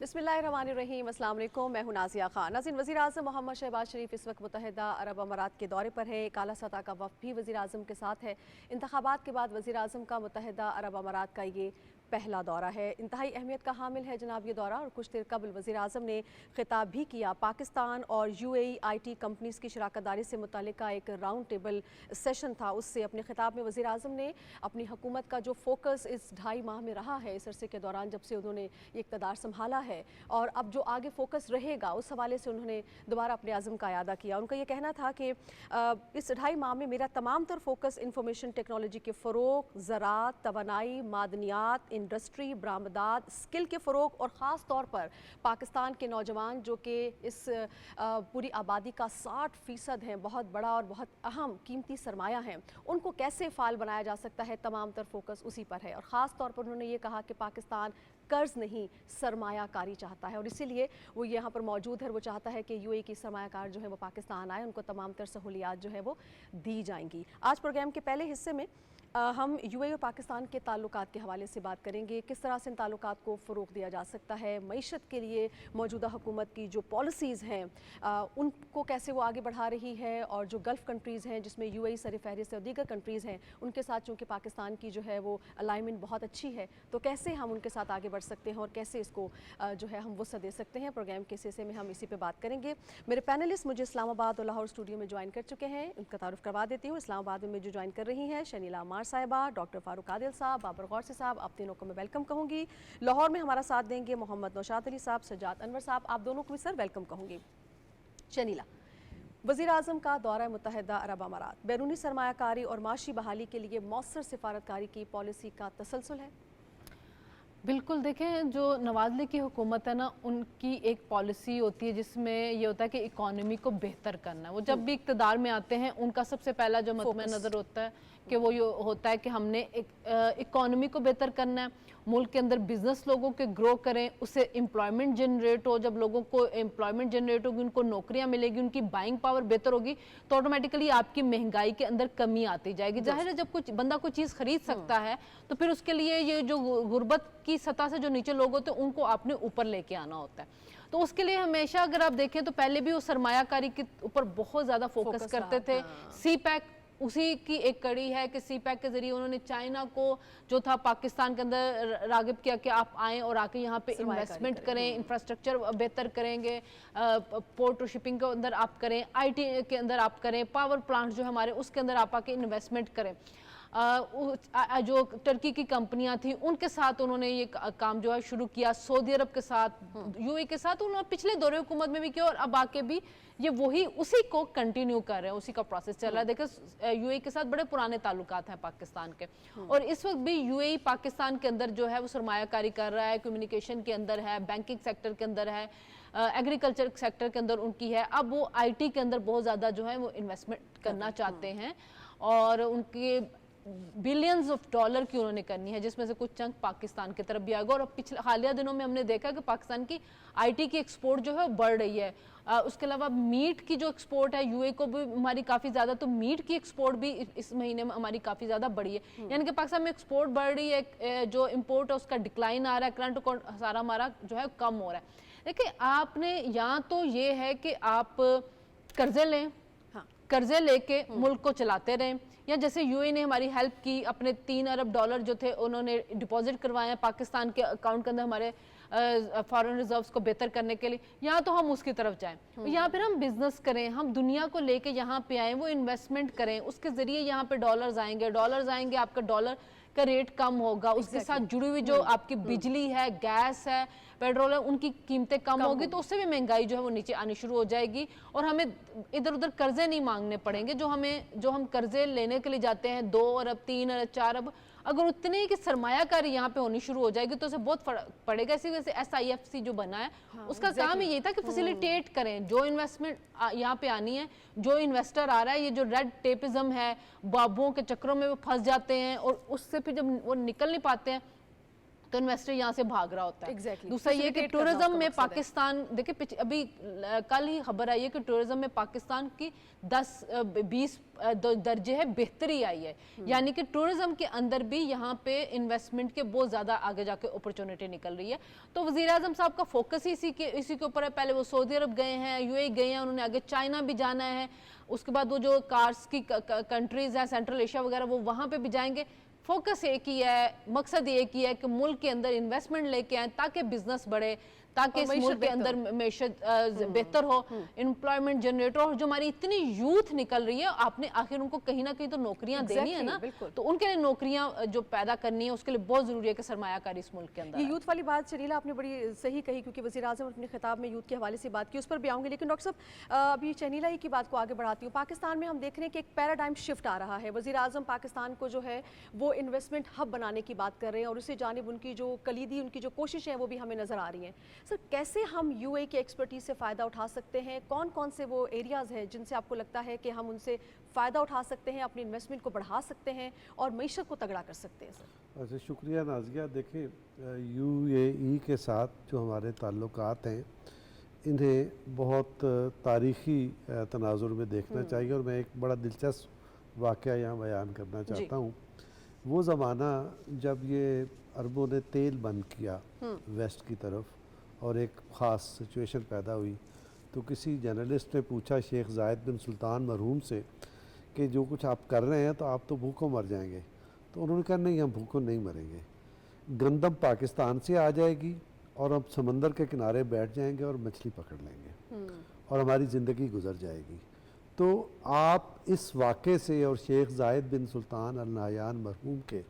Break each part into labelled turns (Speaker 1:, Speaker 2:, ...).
Speaker 1: बिस्मिल्लाहिर्रहमानिर्रहीम। अस्सलाम वालेकुम। मैं हूं नाज़िया खान। नाज़रीन, वज़ीर आज़म मोहम्मद शहबाज शरीफ इस वक्त मुत्तहिदा अरब अमारात के दौरे पर है। एक आला सतह का वफ़द भी वज़ीर आज़म के साथ है। इंतखाबात के बाद वज़ीर आज़म का मुत्तहिदा अरब अमारात का ये पहला दौरा है। इंतहाई अहमियत का हामिल है जनाब ये दौरा। और कुछ देर कबल वज़ीर आज़म ने खिताब भी किया। पाकिस्तान और UAE IT कंपनीज़ की शराकतदारी से मुतल्लिका एक राउंड टेबल सेशन था, उससे अपने खिताब में वज़ीर आज़म ने अपनी हुकूमत का जो फोकस इस 2.5 माह में रहा है, इस अरसे के दौरान जब से उन्होंने ये इक़्तिदार संभाला है और अब जो आगे फोकस रहेगा, उस हवाले से उन्होंने दोबारा अपने आज़म का अयादा किया। उनका ये कहना था कि इस 2.5 माह में मेरा तमाम तर फोकस इंफॉर्मेशन टेक्नोलॉजी के फ़रोग़, ज़राअत, तवानाई, मादनियात, इंडस्ट्री, बरामदात, स्किल के फ़रोग़ और ख़ास तौर पर पाकिस्तान के नौजवान जो कि इस पूरी आबादी का 60% हैं, बहुत बड़ा और बहुत अहम कीमती सरमाया हैं, उनको कैसे फ़ाल बनाया जा सकता है, तमाम तर फोकस उसी पर है। और ख़ास तौर पर उन्होंने ये कहा कि पाकिस्तान कर्ज नहीं सरमायाकारी चाहता है और इसीलिए वो यहाँ पर मौजूद है। वो चाहता है कि UAE की सरमायाकार जो है वो पाकिस्तान आए, उनको तमाम तर सहूलियात जो है वो दी जाएंगी। आज प्रोग्राम के पहले हिस्से में हम UAE और पाकिस्तान के ताल्लुकात के हवाले से बात करेंगे। किस तरह से इन ताल्लुकात को फ़रोग़ दिया जा सकता है, मईशत के लिए मौजूदा हुकूमत की जो पॉलिसीज़ हैं उनको कैसे वो आगे बढ़ा रही है, और जो गल्फ़ कंट्रीज़ हैं जिसमें UAE सरफ़हरिस्त और दीगर कंट्रीज़ हैं, उनके साथ चूँकि पाकिस्तान की जो है वो अलाइनमेंट बहुत अच्छी है, तो कैसे हम उनके साथ आगे बढ़ सकते हैं और कैसे इसको जो है हम वसअत दे सकते हैं। प्रोग्राम के हिस्से में हम इसी पे बात करेंगे। मेरे पैनलिस्ट मुझे इस्लामाबाद और लाहौर स्टूडियो में ज्वाइन कर चुके हैं, उनका तारुफ करवा देती हूँ। इस्लामाबाद में मुझे ज्वाइन कर रही हैं शनीला अमार साहिबा, डॉक्टर फारूक आदिल साहब, बाबर गौरसी साहब, आप तीनों को मैं वेलकम कहूँगी। लाहौर में हमारा साथ देंगे मोहम्मद नौशाद अली साहब, सज्जाद अनवर साहब, आप दोनों को भी सर वेलकम कहूँगी। शनीला, वज़ीर आज़म का दौरा मुत्तहिदा अरब अमारात बैरूनी सरमायाकारी और माशी बहाली के लिए मौसर सिफारतकारी की पॉलिसी का तसलसल है।
Speaker 2: बिल्कुल, देखें जो नवाज़ लीग की हुकूमत है ना, उनकी एक पॉलिसी होती है जिसमें ये होता है कि इकॉनमी को बेहतर करना है। वो जब भी इक़्तिदार में आते हैं, उनका सबसे पहला जो मद्दे नज़र होता है कि वो ये होता है कि हमने इकॉनमी को बेहतर करना है, मुल्क के अंदर बिज़नेस लोगों के ग्रो करें, उससे एम्प्लॉयमेंट जनरेट हो। जब लोगों को एम्प्लॉयमेंट जनरेट होगी, उनको नौकरियां मिलेगी, उनकी बाइंग पावर बेहतर होगी, तो ऑटोमेटिकली आपकी महंगाई के अंदर कमी आती जाएगी। जाहिर है, जब कुछ बंदा कोई चीज़ खरीद सकता है तो फिर उसके लिए ये जो गुर्बत की सतह से जो नीचे लोग होते हैं उनको आपने ऊपर लेके आना होता है। तो उसके लिए हमेशा अगर आप देखें तो पहले भी वो सरमायाकारी के ऊपर बहुत ज़्यादा फोकस करते थे। CPEC उसी की एक कड़ी है कि CPEC के जरिए उन्होंने चाइना को जो था पाकिस्तान के अंदर रागिब किया कि आप आएँ और आके यहाँ पे इन्वेस्टमेंट करें, इंफ्रास्ट्रक्चर बेहतर करेंगे, पोर्ट और शिपिंग के अंदर आप करें, IT के अंदर आप करें, पावर प्लांट जो हमारे उसके अंदर आप आके इन्वेस्टमेंट करें। जो टर्की की कंपनियां थी उनके साथ उन्होंने ये काम जो है शुरू किया, सऊदी अरब के साथ, UAE के साथ उन्होंने पिछले दौरे हुकूमत में भी किया और अब आके भी ये वही उसी को कंटिन्यू कर रहे हैं, उसी का प्रोसेस चल रहा है। देखिए UAE के साथ बड़े पुराने ताल्लुकात हैं पाकिस्तान के, और इस वक्त भी UAE पाकिस्तान के अंदर जो है वो सरमायाकारी कर रहा है, कम्युनिकेशन के अंदर है, बैंकिंग सेक्टर के अंदर है, एग्रीकल्चर सेक्टर के अंदर उनकी है। अब वो IT के अंदर बहुत ज़्यादा जो है वो इन्वेस्टमेंट करना चाहते हैं और उनके बिलियंस ऑफ डॉलर की उन्होंने करनी है, जिसमें से कुछ चंक पाकिस्तान की तरफ भी आएगा। और पिछले हालिया दिनों में हमने देखा कि पाकिस्तान की IT की एक्सपोर्ट जो है वो बढ़ रही है। उसके अलावा मीट की जो एक्सपोर्ट है UAE को भी हमारी काफ़ी ज़्यादा, तो मीट की एक्सपोर्ट भी इस महीने में हमारी काफ़ी ज़्यादा बढ़ी है। यानी कि पाकिस्तान में एक्सपोर्ट बढ़ रही है, जो इम्पोर्ट है उसका डिक्लाइन आ रहा है, करंट अकाउंट सारा हमारा जो है कम हो रहा है। देखिए, आपने यहाँ तो ये है कि आप कर्जे लें, कर्जे लेके मुल्क को चलाते रहें, या जैसे UAE ने हमारी हेल्प की, अपने 3 अरब डॉलर जो थे उन्होंने डिपॉजिट करवाए पाकिस्तान के अकाउंट के अंदर हमारे फॉरेन रिजर्व्स को बेहतर करने के लिए। यहाँ तो हम उसकी तरफ जाएं, यहाँ फिर हम बिजनेस करें, हम दुनिया को लेके यहाँ पे आए, वो इन्वेस्टमेंट करें, उसके जरिए यहाँ पे डॉलर्स आएंगे, आपका डॉलर का रेट कम होगा, उसके साथ जुड़ी हुई जो आपकी बिजली है, गैस है, पेट्रोल है, उनकी कीमतें कम होगी, तो उससे भी महंगाई जो है वो नीचे आनी शुरू हो जाएगी और हमें इधर उधर कर्जे नहीं मांगने पड़ेंगे। जो हम कर्जे लेने के लिए जाते हैं 2 अरब 3 अरब 4 अरब, अगर उतने की सरमायाकारी यहाँ पे होनी शुरू हो जाएगी तो उसे बहुत फर्क पड़ेगा। इसी वजह से SIFC जो बना है उसका काम यही था कि फैसिलिटेट करें जो इन्वेस्टमेंट यहाँ पे आनी है, जो इन्वेस्टर आ रहा है, ये जो रेड टेपिज्म है, बाबुओं के चक्रों में वो फंस जाते हैं और उससे फिर जब वो निकल नहीं पाते हैं तो इन्वेस्टर यहाँ से भाग रहा होता है।
Speaker 1: Exactly.
Speaker 2: दूसरा ये कि
Speaker 1: Facilitate करना
Speaker 2: टूरिज्म
Speaker 1: उसका
Speaker 2: में
Speaker 1: मकसद है।
Speaker 2: पाकिस्तान, देखिए अभी कल ही खबर आई है कि टूरिज्म में पाकिस्तान की 10-20 दर्जे है बेहतरी आई है, यानी कि टूरिज्म के अंदर भी यहाँ पे इन्वेस्टमेंट के बहुत ज़्यादा आगे जाके अपॉर्चुनिटी निकल रही है। तो वज़ीर आज़म साहब का फोकस ही इसी के ऊपर है। पहले वो सऊदी अरब गए हैं, यूएई गए हैं, उन्होंने आगे चाइना भी जाना है, उसके बाद वो जो कार्स की कंट्रीज़ हैं सेंट्रल एशिया वगैरह, वो वहाँ पे भी जाएंगे। फोकस एक ही है, मकसद एक ही है कि मुल्क के अंदर इन्वेस्टमेंट लेके आए ताकि बिजनेस बढ़े, ताकि इस मुल्क के अंदर मैशत बेहतर हो, एम्प्लॉयमेंट जनरेट हो। और जो हमारी इतनी यूथ निकल रही है, आपने आखिर उनको कहीं ना कहीं तो नौकरियां देनी है ना, तो उनके लिए नौकरियां जो पैदा करनी है उसके लिए बहुत जरूरी है कि सरमायाकारी इस मुल्क के अंदर।
Speaker 1: ये यूथ वाली बात शरीला आपने बड़ी सही कही, क्योंकि वज़ीर आज़म अपने खिताब में यूथ के हवाले से बात की, उस पर भी आऊँगी। लेकिन डॉक्टर साहब अभी शनीला ही की बात को आगे बढ़ाती हूँ। पाकिस्तान में हम देख रहे हैं कि एक पैराडाइम शिफ्ट आ रहा है। वज़ीर आज़म पाकिस्तान को जो है वो इन्वेस्टमेंट हब बनाने की बात कर रहे हैं, और उसी जानिब उनकी जो कलीदी उनकी जो कोशिशें हैं वो भी हमें नज़र आ रही हैं। सर, कैसे हम यूएई की एक्सपर्टीज से फ़ायदा उठा सकते हैं? कौन कौन से वो एरियाज़ हैं जिनसे आपको लगता है कि हम उनसे फ़ायदा उठा सकते हैं, अपनी इन्वेस्टमेंट को बढ़ा सकते हैं और मईशत को तगड़ा कर सकते हैं? सर
Speaker 3: अच्छा, शुक्रिया नाज़िया। देखें, यूएई के साथ जो हमारे ताल्लुकात हैं इन्हें बहुत तारीख़ी तनाजुर में देखना चाहिए, और मैं एक बड़ा दिलचस्प वाक़या यहाँ बयान करना चाहता हूँ। वो ज़माना जब ये अरबों ने तेल बंद किया वेस्ट की तरफ और एक ख़ास सिचुएशन पैदा हुई, तो किसी जर्नलिस्ट ने पूछा शेख ज़ायद बिन सुल्तान मरहूम से कि जो कुछ आप कर रहे हैं तो आप तो भूखों मर जाएंगे। तो उन्होंने कहा नहीं, हम भूखों नहीं मरेंगे, गंदम पाकिस्तान से आ जाएगी और हम समंदर के किनारे बैठ जाएंगे और मछली पकड़ लेंगे और हमारी ज़िंदगी गुजर जाएगी। तो आप इस वाक़े से और शेख ज़ायद बिन सुल्तान अल नहयान मरहूम के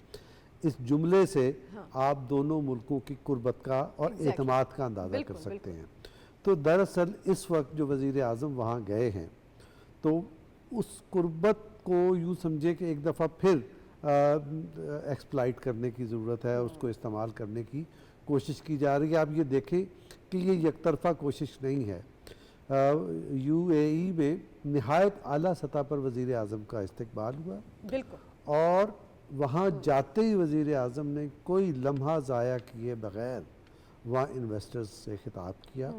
Speaker 3: इस जुमले से आप दोनों मुल्कों की कुर्बत का और एतमाद का अंदाज़ा कर सकते हैं। तो दरअसल इस वक्त जो वज़ीर आज़म वहाँ गए हैं, तो उस कुर्बत को यूँ समझे कि एक दफ़ा फिर एक्सप्लाइट करने की ज़रूरत है, उसको इस्तेमाल करने की कोशिश की जा रही है। आप ये देखें कि ये यकतरफ़ा कोशिश नहीं है। यूएई में निहायत आला सतह पर वज़ीर आज़म का इस्तकबाल हुआ,
Speaker 1: बिल्कुल,
Speaker 3: और वहाँ जाते ही वज़ीर आज़म ने कोई लम्हा ज़ाया किए बग़ैर वहाँ इन्वेस्टर्स से खिताब किया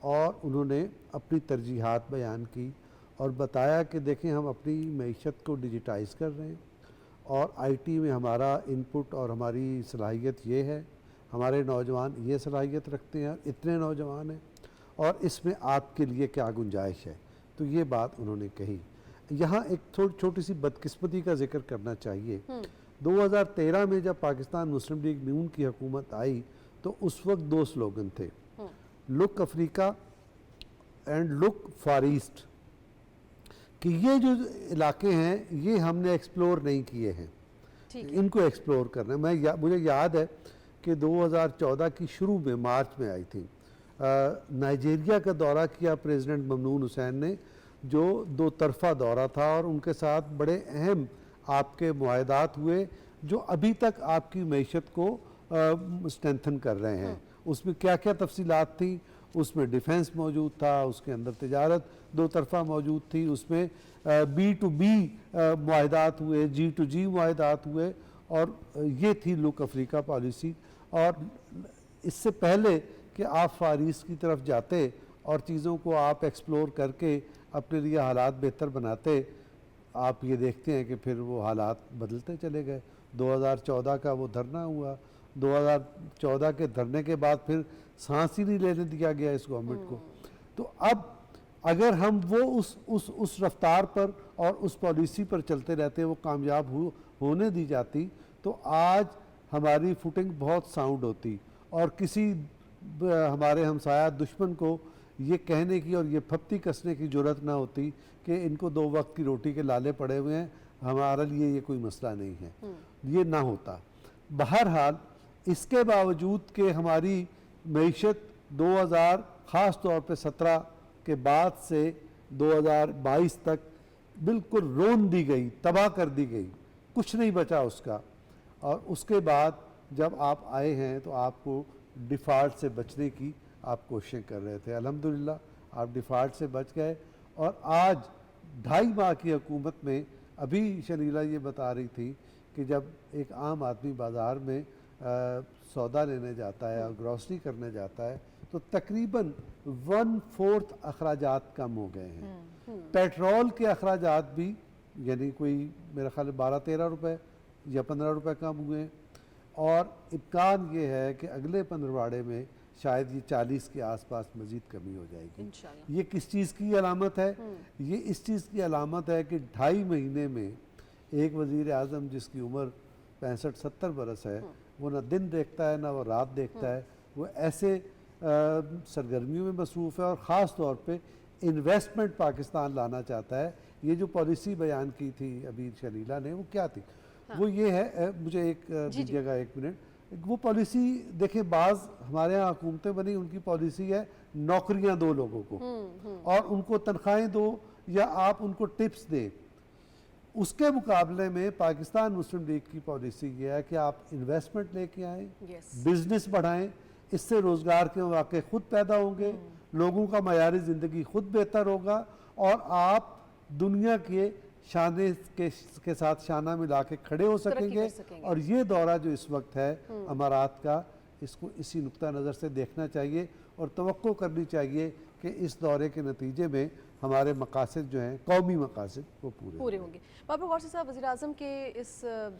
Speaker 3: और उन्होंने अपनी तरजीहात बयान की और बताया कि देखें, हम अपनी मईशत को डिजिटाइज़ कर रहे हैं और आईटी में हमारा इनपुट और हमारी सलाहियत ये है, हमारे नौजवान ये सलाहियत रखते हैं, इतने नौजवान हैं, और इसमें आपके लिए क्या गुंजाइश है। तो ये बात उन्होंने कही। यहाँ एक छोटी सी बदकिस्मती का जिक्र करना चाहिए। 2013 में जब पाकिस्तान मुस्लिम लीग नून की हुकूमत आई तो उस वक्त दो स्लोगन थे, look Africa and look far east, कि ये जो इलाके हैं ये हमने एक्सप्लोर नहीं किए हैं, इनको एक्सप्लोर करना है। मुझे याद है कि 2014 की शुरू में मार्च में आई थी, नाइजीरिया का दौरा किया प्रेसिडेंट ममनून हुसैन ने, जो दो तरफ़ा दौरा था, और उनके साथ बड़े अहम आपके मुआहदात हुए जो अभी तक आपकी मईशत को स्ट्रेंथन कर रहे हैं। उसमें क्या क्या तफसीलात थी? उसमें डिफेंस मौजूद था, उसके अंदर तिजारत दो तरफ़ा मौजूद थी, उसमें B2B मुआहदात हुए, G2G मुआहदात हुए, और ये थी लुक अफ्रीका पॉलिसी। और इससे पहले कि आप फार ईस्ट की तरफ जाते और चीज़ों को आप एक्सप्लोर करके अपने लिए हालात बेहतर बनाते, आप ये देखते हैं कि फिर वो हालात बदलते चले गए। 2014 का वो धरना हुआ, 2014 के धरने के बाद फिर सांस ही नहीं लेने दिया गया इस गवर्नमेंट को। तो अब अगर हम वो उस रफ्तार पर और उस पॉलिसी पर चलते रहते, वो कामयाब होने दी जाती, तो आज हमारी फुटिंग बहुत साउंड होती और किसी हमारे हमसाया दुश्मन को ये कहने की और ये फप्ती कसने की ज़रूरत ना होती कि इनको दो वक्त की रोटी के लाले पड़े हुए हैं, हमारे लिए ये कोई मसला नहीं है, ये ना होता। बहरहाल इसके बावजूद कि हमारी मईशत 2000 ख़ास तौर पे 17 के बाद से 2022 तक बिल्कुल रोन दी गई, तबाह कर दी गई, कुछ नहीं बचा उसका। और उसके बाद जब आप आए हैं तो आपको डिफ़ॉल्ट से बचने की आप कोशिशें कर रहे थे। अल्हम्दुलिल्लाह आप डिफ़ॉल्ट से बच गए, और आज 2.5 माह की हुकूमत में, अभी शलीला ये बता रही थी कि जब एक आम आदमी बाज़ार में सौदा लेने जाता है और ग्रॉसरी करने जाता है तो तकरीबन 1/4 अखराजात कम हो गए हैं। पेट्रोल के अखराजात भी यानी कोई मेरा ख्याल 12-13 रुपए या 15 रुपए कम हुए हैं, और इम्कान ये है कि अगले 15 में शायद ये 40 के आसपास मज़ीद कमी हो जाएगी।
Speaker 1: इंशाल्लाह।
Speaker 3: ये किस चीज़ की अलामत है? ये इस चीज़ की अलामत है कि 2.5 महीने में एक वज़ीर आज़म जिसकी उम्र 65-70 बरस है, वो ना दिन देखता है ना वो रात देखता है, वो ऐसे सरगर्मियों में मसरूफ़ है और ख़ास तौर पे इन्वेस्टमेंट पाकिस्तान लाना चाहता है। ये जो पॉलिसी बयान की थी अभी शलीला ने, वो क्या थी? वो ये है, मुझे एक दीजिएगा 1 मिनट। वो पॉलिसी देखें, बाज़ हमारे यहाँ हुकूमतें बनी, उनकी पॉलिसी है नौकरियाँ दो लोगों को और उनको तनख्वाहें दो या आप उनको टिप्स दें। उसके मुकाबले में पाकिस्तान मुस्लिम लीग की पॉलिसी ये है कि आप इन्वेस्टमेंट लेके आएँ, बिजनेस बढ़ाएं, इससे रोज़गार के मौके खुद पैदा होंगे, लोगों का मयारी ज़िंदगी खुद बेहतर होगा और आप दुनिया के शाने के साथ शाना मिला के खड़े हो सकेंगे। और ये दौरा जो इस वक्त है अमारात का, इसको इसी नुक्ता नज़र से देखना चाहिए और तवक्को करनी चाहिए कि इस दौरे के नतीजे में हमारे मकासद जो हैं, कौमी मकासद, वो पूरे
Speaker 1: होंगे। बाबर गौसी साहब, वज़ीर आज़म के इस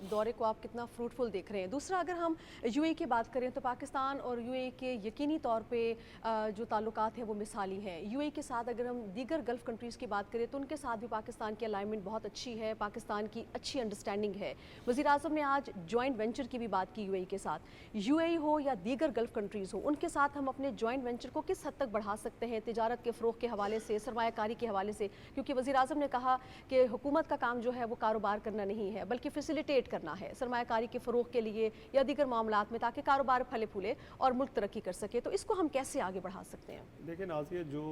Speaker 1: दौरे को आप कितना फ्रूटफुल देख रहे हैं? दूसरा, अगर हम यूएई की बात करें तो पाकिस्तान और यूएई के यकीनी तौर पे जो ताल्लुकात हैं वो मिसाली हैं। यूएई के साथ अगर हम दीगर गल्फ़ कंट्रीज़ की बात करें तो उनके साथ भी पाकिस्तान की अलाइनमेंट बहुत अच्छी है, पाकिस्तान की अच्छी अंडरस्टैंडिंग है। वज़ीर आज़म ने आज जॉइंट वेंचर की भी बात की यूएई के साथ। यूएई हो या दीगर गल्फ़ कंट्रीज़ हो, उनके साथ हम अपने जॉइंट वेंचर को किस हद तक बढ़ा सकते हैं तिजारत के फ़रोग़ के हवाले से, सरमायाकारी के हवाले से? क्योंकि वज़ीर आज़म ने कहा कि हुकूमत का काम जो है वो कारोबार करना नहीं है बल्कि फैसिलिटेट करना है सरमायाकारी के फ़रोग़ के लिए या दीगर मामलात में, ताकि कारोबार फले फूले और मुल्क तरक्की कर सके। तो इसको हम कैसे आगे बढ़ा सकते हैं?
Speaker 4: देखिए नाज़िया, जो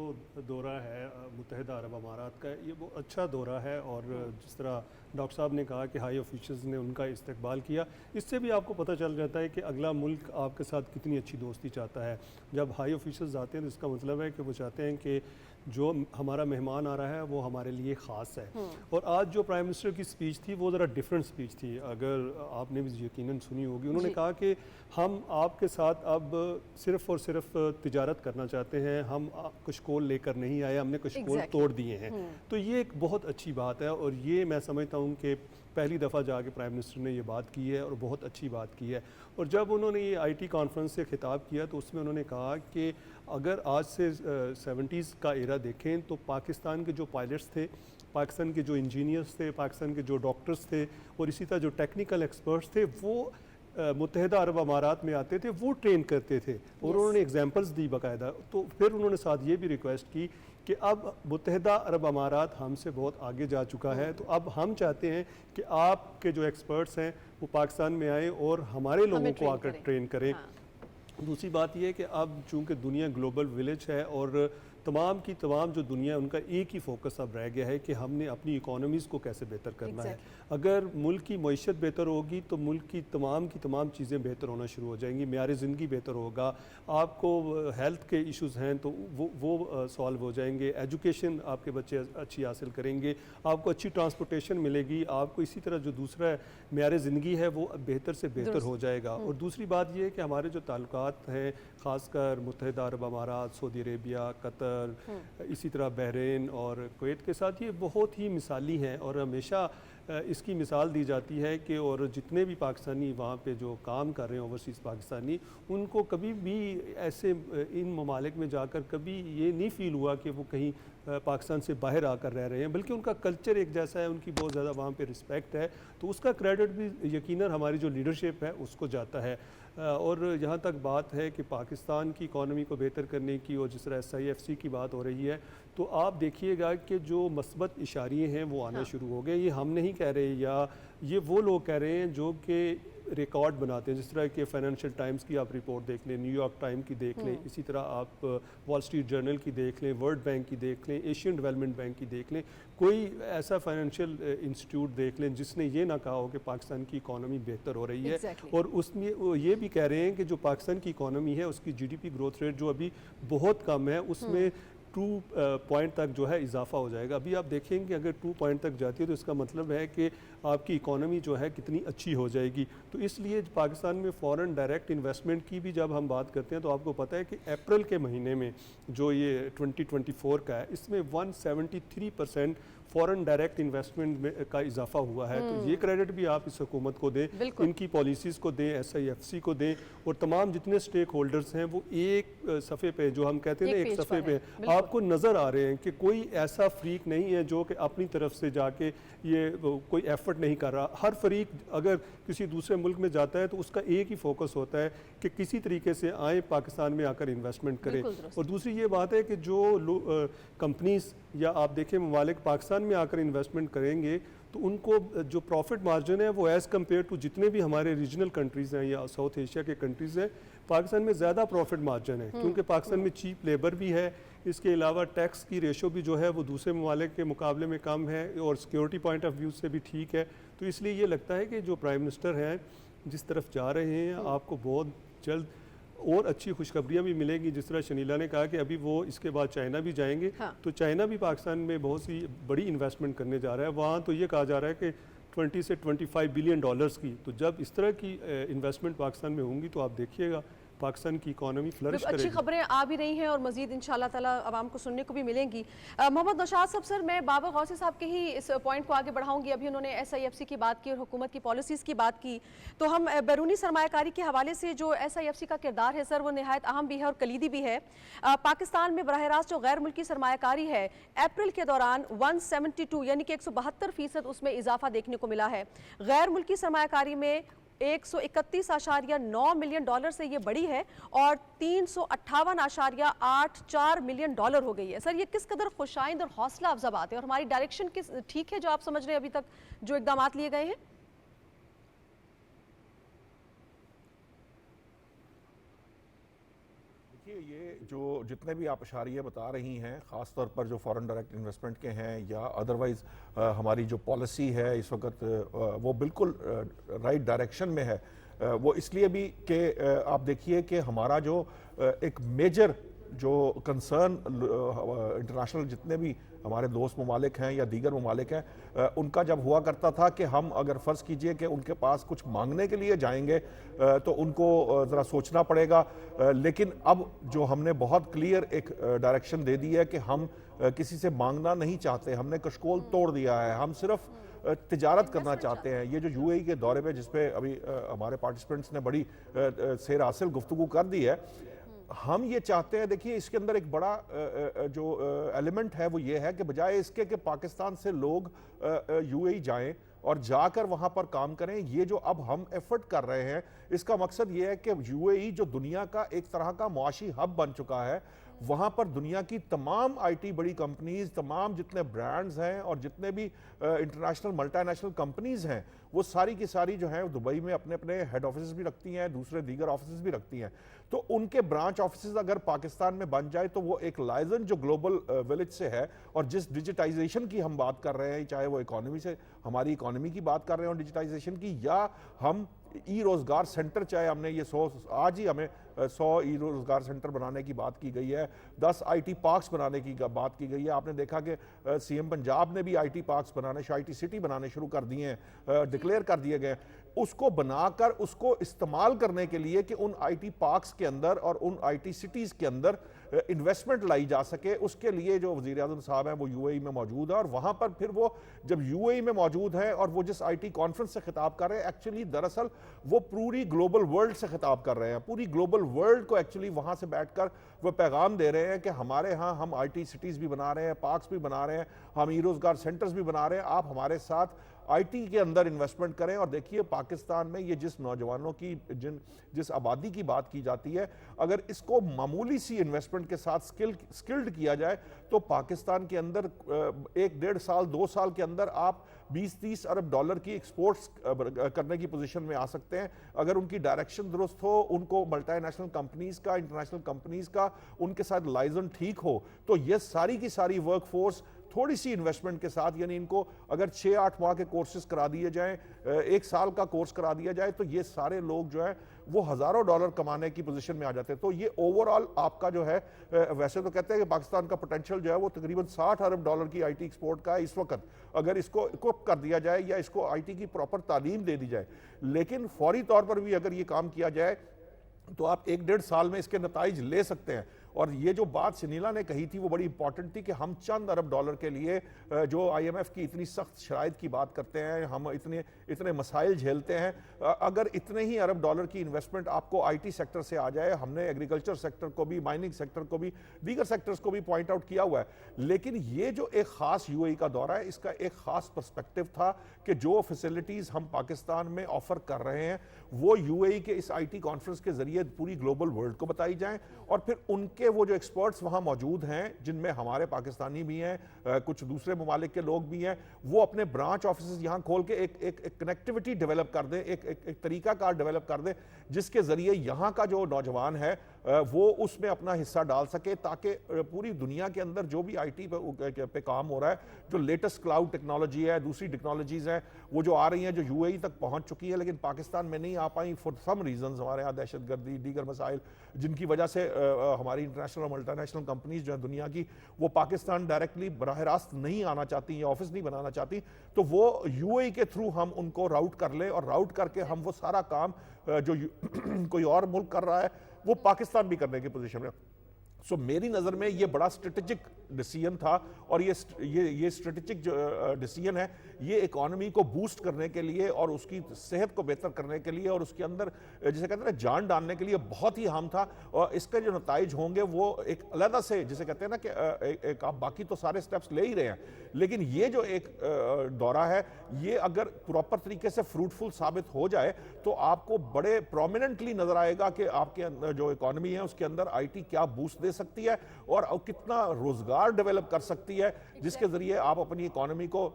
Speaker 4: दौरा है मुत्तहिदा अरब अमारात का, ये वो अच्छा दौरा है और जिस तरह डॉक्टर साहब ने कहा कि हाई ऑफिशियल्स ने उनका इस्तकबाल किया, इससे भी आपको पता चल जाता है कि अगला मुल्क आपके साथ कितनी अच्छी दोस्ती चाहता है। जब हाई ऑफिशियल्स आते हैं तो इसका मतलब है कि वो चाहते हैं कि जो हमारा मेहमान आ रहा है वो हमारे लिए ख़ास है। और आज जो प्राइम मिनिस्टर की स्पीच थी वो ज़रा डिफरेंट स्पीच थी, अगर आपने भी यकीनन सुनी होगी। उन्होंने कहा कि हम आपके साथ अब सिर्फ़ और सिर्फ तिजारत करना चाहते हैं, हम कुछ कॉल लेकर नहीं आए, हमने कुछ कॉल तोड़ दिए हैं। तो ये एक बहुत अच्छी बात है और ये मैं समझता हूँ कि पहली दफ़ा जाके प्राइम मिनिस्टर ने ये बात की है और बहुत अच्छी बात की है। और जब उन्होंने ये आईटी कॉन्फ्रेंस से खिताब किया तो उसमें उन्होंने कहा कि अगर आज से 70s का एरा देखें तो पाकिस्तान के जो पायलट्स थे, पाकिस्तान के जो इंजीनियर्स थे, पाकिस्तान के जो डॉक्टर्स थे और इसी तरह जो टेक्निकल एक्सपर्ट्स थे, वो मुत्तहिदा अरब अमारात में आते थे, वो ट्रेन करते थे और उन्होंने एग्जांपल्स दी बाकायदा। तो फिर उन्होंने साथ ये भी रिक्वेस्ट की कि अब मुत्तहिदा अरब अमारात हमसे बहुत आगे जा चुका है, तो अब हम चाहते हैं कि आपके जो एक्सपर्ट्स हैं वो पाकिस्तान में आएँ और हमारे लोगों को आकर ट्रेन करें। दूसरी बात यह है कि अब चूँकि दुनिया ग्लोबल विलेज है और तमाम की तमाम जो दुनिया, उनका एक ही फोकस अब रह गया है कि हमने अपनी इकोनॉमीज़ को कैसे बेहतर करना है। अगर मुल्क की मईशत बेहतर होगी तो मुल्क की तमाम चीज़ें बेहतर होना शुरू हो जाएंगी, मेयार ज़िंदगी बेहतर होगा, आपको हेल्थ के इश्यूज़ हैं तो वो सॉल्व हो जाएंगे, एजुकेशन आपके बच्चे अच्छी हासिल करेंगे, आपको अच्छी ट्रांसपोर्टेशन मिलेगी, आपको इसी तरह जो दूसरा मेयार ज़िंदगी है वो बेहतर से बेहतर हो जाएगा। और दूसरी बात ये है कि हमारे जो ताल्लुकात हैं, ख़ासकर मुत्तहिदा अरब अमारात, सऊदी अरेबिया, कतर, इसी तरह बहरीन और कुवैत के साथ, ये बहुत ही मिसाली हैं और हमेशा इसकी मिसाल दी जाती है कि और जितने भी पाकिस्तानी वहाँ पे जो काम कर रहे हैं ओवरसीज़ पाकिस्तानी, उनको कभी भी ऐसे इन ममालिक में जाकर कभी ये नहीं फ़ील हुआ कि वो कहीं पाकिस्तान से बाहर आकर रह रहे हैं, बल्कि उनका कल्चर एक जैसा है, उनकी बहुत ज़्यादा वहाँ पे रिस्पेक्ट है। तो उसका क्रेडिट भी यकीनन हमारी जो लीडरशिप है उसको जाता है। और जहाँ तक बात है कि पाकिस्तान की इकॉनमी को बेहतर करने की और जिस तरह SIFC की बात हो रही है, तो आप देखिएगा कि जो मस्बत इशारे हैं वो आना शुरू हो गए। ये हम नहीं कह रहे, या ये वो लोग कह रहे हैं जो कि रिकॉर्ड बनाते हैं। जिस तरह के फाइनेंशियल टाइम्स की आप रिपोर्ट देख लें, न्यूयॉर्क टाइम की देख लें, इसी तरह आप वॉल स्ट्रीट जर्नल की देख लें, वर्ल्ड बैंक की देख लें, एशियन डेवलपमेंट बैंक की देख लें, कोई ऐसा फाइनेंशियल इंस्टीट्यूट देख लें जिसने ये ना कहा हो कि पाकिस्तान की इकॉनमी बेहतर हो रही है। और उसमें वो ये भी कह रहे हैं कि जो पाकिस्तान की इकॉनमी है उसकी GDP ग्रोथ रेट जो अभी बहुत कम है, उसमें 2 पॉइंट तक जो है इजाफा हो जाएगा। अभी आप देखेंगे कि अगर 2 पॉइंट तक जाती है तो इसका मतलब है कि आपकी इकोनॉमी जो है कितनी अच्छी हो जाएगी। तो इसलिए पाकिस्तान में फॉरेन डायरेक्ट इन्वेस्टमेंट की भी जब हम बात करते हैं तो आपको पता है कि अप्रैल के महीने में जो ये 2024 का है, इसमें 173% फॉरेन डायरेक्ट इन्वेस्टमेंट में का इजाफा हुआ है। तो ये क्रेडिट भी आप इस हुकूमत को दें, इनकी पॉलिसीज़ को दें, SIFC को दें, और तमाम जितने स्टेक होल्डर्स हैं वो एक सफ़े पे, जो हम कहते हैं ना एक सफ़े पे आपको नज़र आ रहे हैं कि कोई ऐसा फरीक नहीं है जो कि अपनी तरफ से जाके ये कोई एफर्ट नहीं कर रहा। हर फरीक अगर किसी दूसरे मुल्क में जाता है तो उसका एक ही फोकस होता है कि किसी तरीके से आए पाकिस्तान में आकर इन्वेस्टमेंट करें। और दूसरी ये बात है कि जो कंपनीज या आप देखें ममालिक पाकिस्तान में आकर इन्वेस्टमेंट करेंगे तो उनको जो प्रॉफिट मार्जिन है वो एज़ कम्पेयर टू जितने भी हमारे रीजनल कंट्रीज़ हैं या साउथ एशिया के कंट्रीज़ हैं, पाकिस्तान में ज़्यादा प्रॉफिट मार्जिन है, क्योंकि पाकिस्तान में चीप लेबर भी है। इसके अलावा टैक्स की रेशो भी जो है वो दूसरे ममालिक के मुकाबले में कम है और सिक्योरिटी पॉइंट ऑफ व्यू से भी ठीक है। तो इसलिए ये लगता है कि जो प्राइम मिनिस्टर हैं जिस तरफ जा रहे हैं, आपको बहुत जल्द और अच्छी खुशखबरियाँ भी मिलेंगी। जिस तरह शनीला ने कहा कि अभी वो इसके बाद चाइना भी जाएंगे, तो चाइना भी पाकिस्तान में बहुत सी बड़ी इन्वेस्टमेंट करने जा रहा है। वहाँ तो ये कहा जा रहा है कि 20 से 25 बिलियन डॉलर्स की। तो जब इस तरह की इन्वेस्टमेंट पाकिस्तान में होंगी तो आप देखिएगा पाकिस्तान की इकोनॉमी फ्लरिश करेगी।
Speaker 1: अच्छी खबरें आ भी रही हैं और मजीद इंशाल्लाह ताला आवाम को सुनने को भी मिलेंगी। मोहम्मद नौशाद साहब, सर मैं बाबर गौसी साहब के ही इस पॉइंट को आगे बढ़ाऊंगी। अभी उन्होंने SIFC की बात की और हुकूमत की पॉलिसीज़ की बात की, तो हम बैरूनी सरमायाकारी के हवाले से जो SIFC का किरदार है सर वो नहायत अहम भी है और कलीदी भी है। पाकिस्तान में बराह रास्त जो गैर मुल्की सरमायाकारी है, अप्रैल के दौरान 172 यानी कि 172% उसमें इजाफा देखने को मिला है। गैर मुल्की सरमायाकारी में 131.9 मिलियन डॉलर से ये बढ़ी है और 358.84 मिलियन डॉलर हो गई है। सर ये किस कदर खुशाइंद और हौसला अफजा बात है, और हमारी डायरेक्शन किस ठीक है जो आप समझ रहे हैं अभी तक जो इकदाम लिए गए हैं?
Speaker 5: ये जो जितने भी आप इशारे बता रही हैं, ख़ास तौर पर जो फॉरेन डायरेक्ट इन्वेस्टमेंट के हैं या अदरवाइज़ हमारी जो पॉलिसी है इस वक्त वो बिल्कुल राइट डायरेक्शन में है। वो इसलिए भी कि आप देखिए कि हमारा जो एक मेजर जो कंसर्न इंटरनेशनल जितने भी हमारे दोस्त ममालिक हैं या दीगर ममालिक हैं, उनका जब हुआ करता था कि हम अगर फ़र्ज़ कीजिए कि उनके पास कुछ मांगने के लिए जाएंगे तो उनको ज़रा सोचना पड़ेगा। लेकिन अब जो हमने बहुत क्लियर एक डायरेक्शन दे दी है कि हम किसी से मांगना नहीं चाहते, हमने कशकोल तोड़ दिया है, हम सिर्फ तिजारत करना चाहते हैं। ये जो UAE के दौरे पे जिस पे अभी हमारे पार्टिसिपेंट्स ने बड़ी सेर हासिल गुफ्तगू कर दी है, हम ये चाहते हैं, देखिए इसके अंदर एक बड़ा जो एलिमेंट है वो ये है कि बजाय इसके कि पाकिस्तान से लोग UAE जाएं और जाकर वहां पर काम करें, ये जो अब हम एफर्ट कर रहे हैं इसका मकसद ये है कि UAE जो दुनिया का एक तरह का मुआशी हब बन चुका है, वहाँ पर दुनिया की तमाम IT बड़ी कंपनीज, तमाम जितने ब्रांड्स हैं और जितने भी इंटरनेशनल मल्टीनेशनल कंपनीज हैं, वो सारी की सारी जो हैं दुबई में अपने अपने हेड ऑफिस भी रखती हैं, दूसरे दीगर ऑफिस भी रखती हैं। तो उनके ब्रांच ऑफिस अगर पाकिस्तान में बन जाए तो वो एक लाइजन जो ग्लोबल विलेज से है, और जिस डिजिटाइजेशन की हम बात कर रहे हैं, चाहे वो इकोनॉमी से हमारी इकोनॉमी की बात कर रहे हो डिजिटाइजेशन की, या हम रोजगार सेंटर, चाहे हमने ये आज ही हमें 100 रोजगार सेंटर बनाने की बात की गई है, 10 IT पार्क्स बनाने की बात की गई है। आपने देखा कि CM पंजाब ने भी IT पार्क्स बनाने, IT सिटी बनाने शुरू कर दिए हैं, डिक्लेयर कर दिए गए। उसको बनाकर उसको इस्तेमाल करने के लिए कि उन IT पार्क्स के अंदर और उन IT सिटीज़ के अंदर इन्वेस्टमेंट लाई जा सके, उसके लिए जो वज़ीर आज़म साहब हैं वो UAE में मौजूद है। और वहाँ पर फिर वो जब UAE में मौजूद हैं और वो जिस IT कॉन्फ्रेंस से खिताब कर रहे हैं, एक्चुअली दरअसल वो पूरी ग्लोबल वर्ल्ड से खिताब कर रहे हैं, पूरी ग्लोबल वर्ल्ड को एक्चुअली वहाँ से बैठकर वो पैगाम दे रहे हैं कि हमारे यहाँ हम IT सिटीज़ भी बना रहे हैं, पार्क्स भी बना रहे हैं, हम रोज़गार सेंटर्स भी बना रहे हैं, आप हमारे साथ IT के अंदर इन्वेस्टमेंट करें। और देखिए पाकिस्तान में ये जिस नौजवानों की जिस आबादी की बात की जाती है, अगर इसको मामूली सी इन्वेस्टमेंट के साथ स्किल्ड किया जाए तो पाकिस्तान के अंदर 1-1.5 साल 2 साल के अंदर आप 20-30 अरब डॉलर की एक्सपोर्ट्स करने की पोजीशन में आ सकते हैं। अगर उनकी डायरेक्शन दुरुस्त हो, उनको मल्टीनेशनल कंपनीज का, इंटरनेशनल कंपनीज का उनके साथ लाइजन ठीक हो, तो ये सारी की सारी वर्क फोर्स थोड़ी सी इन्वेस्टमेंट के साथ, यानी इनको अगर 6-8 माह के कोर्सेज करा दिए जाएं, 1 साल का कोर्स करा दिया जाए, तो ये सारे लोग जो है وہ ہزاروں ڈالر کمانے کی پوزیشن میں آ جاتے ہیں. تو یہ اوور آل آپ کا جو ہے ویسے تو کہتے ہیں کہ پاکستان کا پوٹینشیل جو ہے وہ تقریباً 60 ارب ڈالر کی آئی ٹی ایکسپورٹ کا ہے اس وقت, اگر اس کو اکوپ کر دیا جائے یا اس کو آئی ٹی کی پراپر تعلیم دے دی جائے. لیکن فوری طور پر بھی اگر یہ کام کیا جائے تو آپ 1-1.5 سال میں اس کے نتائج لے سکتے ہیں. اور یہ جو بات سنیلا نے کہی تھی وہ بڑی امپورٹنٹ تھی کہ ہم چند ارب ڈالر کے لیے جو آئی ایم ایف کی اتنی سخت شرائط کی بات کرتے ہیں, ہم اتنے مسائل جھیلتے ہیں, اگر اتنے ہی ارب ڈالر کی انویسٹمنٹ آپ کو آئی ٹی سیکٹر سے آ جائے, ہم نے ایگریکلچر سیکٹر کو بھی, مائننگ سیکٹر کو بھی, دیگر سیکٹرز کو بھی پوائنٹ آؤٹ کیا ہوا ہے. لیکن یہ جو ایک خاص یو اے ای کا دورہ ہے, اس کا ایک خاص پرسپیکٹو تھا کہ جو فیسلٹیز ہم پاکستان میں آفر کر رہے ہیں وہ یو اے ای کے اس آئی ٹی کانفرنس کے ذریعے پوری گلوبل ورلڈ کو بتائی جائیں, اور پھر ان کے وہ جو ایکسپرٹس وہاں موجود ہیں جن میں ہمارے پاکستانی بھی ہیں, کچھ دوسرے ممالک کے لوگ بھی ہیں, وہ اپنے برانچ آفیسز یہاں کھول کے ایک کنیکٹیوٹی ڈیولپ کر دیں, ایک طریقہ کار ڈیولپ کر دیں جس کے ذریعے یہاں کا جو نوجوان ہے وہ اس میں اپنا حصہ ڈال سکے, تاکہ پوری دنیا کے اندر جو بھی آئی ٹی پہ کام ہو رہا ہے, جو لیٹسٹ کلاؤڈ ٹیکنالوجی ہے, دوسری ٹیکنالوجیز ہیں وہ جو آ رہی ہیں, جو یو اے ای تک پہنچ چکی ہے لیکن پاکستان میں نہیں آ پائیں فار سم ریزنز, ہمارے یہاں دہشت گردی, دیگر مسائل جن کی وجہ سے ہماری انٹرنیشنل اور ملٹی نیشنل کمپنیز جو ہیں دنیا کی وہ پاکستان ڈائریکٹلی براہ راست نہیں آنا چاہتی یا آفس نہیں بنانا چاہتی, تو وہ یو اے ای کے تھرو ہم ان کو راؤٹ کر لیں, اور راؤٹ کر کے ہم وہ سارا کام جو کوئی اور ملک کر رہا ہے وہ پاکستان بھی کرنے کی پوزیشن میں. سو میری نظر میں یہ بڑا اسٹریٹجک ڈیسیژن تھا, اور یہ اسٹریٹجک جو ڈیسیژن ہے یہ اکانومی کو بوسٹ کرنے کے لیے اور اس کی صحت کو بہتر کرنے کے لیے اور اس کے اندر جسے کہتے ہیں نا جان ڈالنے کے لیے بہت ہی اہم تھا. اور اس کے جو نتائج ہوں گے وہ ایک علیحدہ سے جسے کہتے ہیں نا کہ آپ باقی تو سارے سٹیپس لے ہی رہے ہیں, لیکن یہ جو ایک دورہ ہے یہ اگر پراپر طریقے سے فروٹفل ثابت ہو جائے تو آپ کو بڑے پرومیننٹلی نظر آئے گا کہ آپ کے جو اکانومی ہے اس کے اندر آئی ٹی کیا بوسٹ دے سکتی ہے اور کتنا روزگار ڈیولپ کر سکتی ہے, جس کے ذریعے آپ اپنی اکانومی کو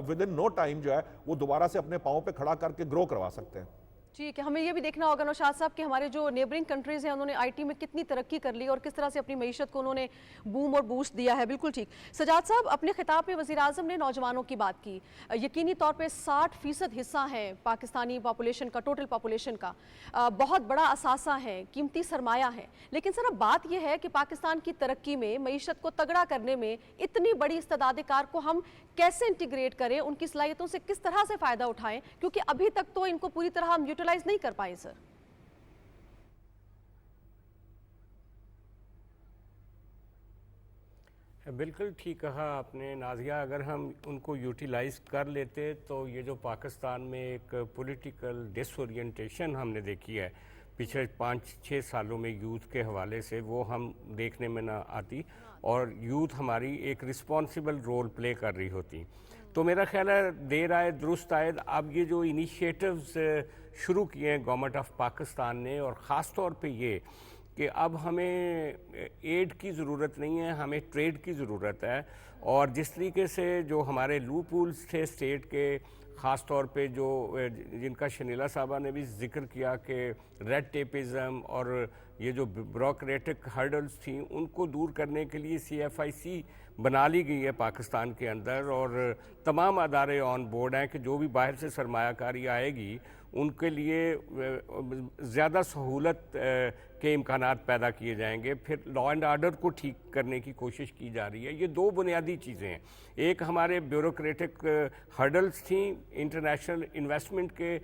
Speaker 5: ود ان نو ٹائم جو ہے وہ دوبارہ سے اپنے پاؤں پہ کھڑا کر کے گرو کروا سکتے ہیں.
Speaker 1: ٹھیک ہے, ہمیں یہ بھی دیکھنا ہوگا نوشاد صاحب کہ ہمارے جو نیبرنگ کنٹریز ہیں انہوں نے آئی ٹی میں کتنی ترقی کر لی اور کس طرح سے اپنی معیشت کو انہوں نے بوم اور بوسٹ دیا ہے. بالکل ٹھیک. سجاد صاحب, اپنے خطاب میں وزیر اعظم نے نوجوانوں کی بات کی, یقینی طور پہ 60% حصہ ہے پاکستانی پاپولیشن کا, ٹوٹل پاپولیشن کا, بہت بڑا اثاثہ ہے, قیمتی سرمایہ ہے, لیکن سر اب بات یہ ہے کہ پاکستان کی ترقی میں, معیشت کو تگڑا کرنے میں اتنی بڑی استعداد کار کو ہم کیسے انٹیگریٹ کریں, ان کی صلاحیتوں سے کس طرح سے فائدہ اٹھائیں, کیونکہ ابھی تک تو ان کو پوری طرح ہم یوٹیلائز نہیں کر پائے. سر
Speaker 6: بالکل ٹھیک کہا آپ نے نازیہ, اگر ہم ان کو یوٹیلائز کر لیتے تو یہ جو پاکستان میں ایک پولیٹیکل ڈس اورینٹیشن ہم نے دیکھی ہے پچھلے 5-6 سالوں میں یوتھ کے حوالے سے, وہ ہم دیکھنے میں نہ آتی اور یوتھ ہماری ایک رسپانسبل رول پلے کر رہی ہوتی. تو میرا خیال ہے دیر آئے درست آئے, اب یہ جو انیشیٹوز شروع کیے ہیں گورنمنٹ آف پاکستان نے, اور خاص طور پہ یہ کہ اب ہمیں ایڈ کی ضرورت نہیں ہے, ہمیں ٹریڈ کی ضرورت ہے, اور جس طریقے سے جو ہمارے لوپ ہولز تھے اسٹیٹ کے, خاص طور پہ جو جن کا شنیلا صاحبہ نے بھی ذکر کیا کہ ریڈ ٹیپزم اور یہ جو بیوروکریٹک ہرڈلز تھیں ان کو دور کرنے کے لیے CFIC بنا لی گئی ہے پاکستان کے اندر, اور تمام ادارے آن بورڈ ہیں کہ جو بھی باہر سے سرمایہ کاری آئے گی ان کے لیے زیادہ سہولت کے امکانات پیدا کیے جائیں گے. پھر لا اینڈ آرڈر کو ٹھیک کرنے کی کوشش کی جا رہی ہے. یہ دو بنیادی چیزیں ہیں, ایک ہمارے بیوروکریٹک ہرڈلز تھیں انٹرنیشنل انویسٹمنٹ کے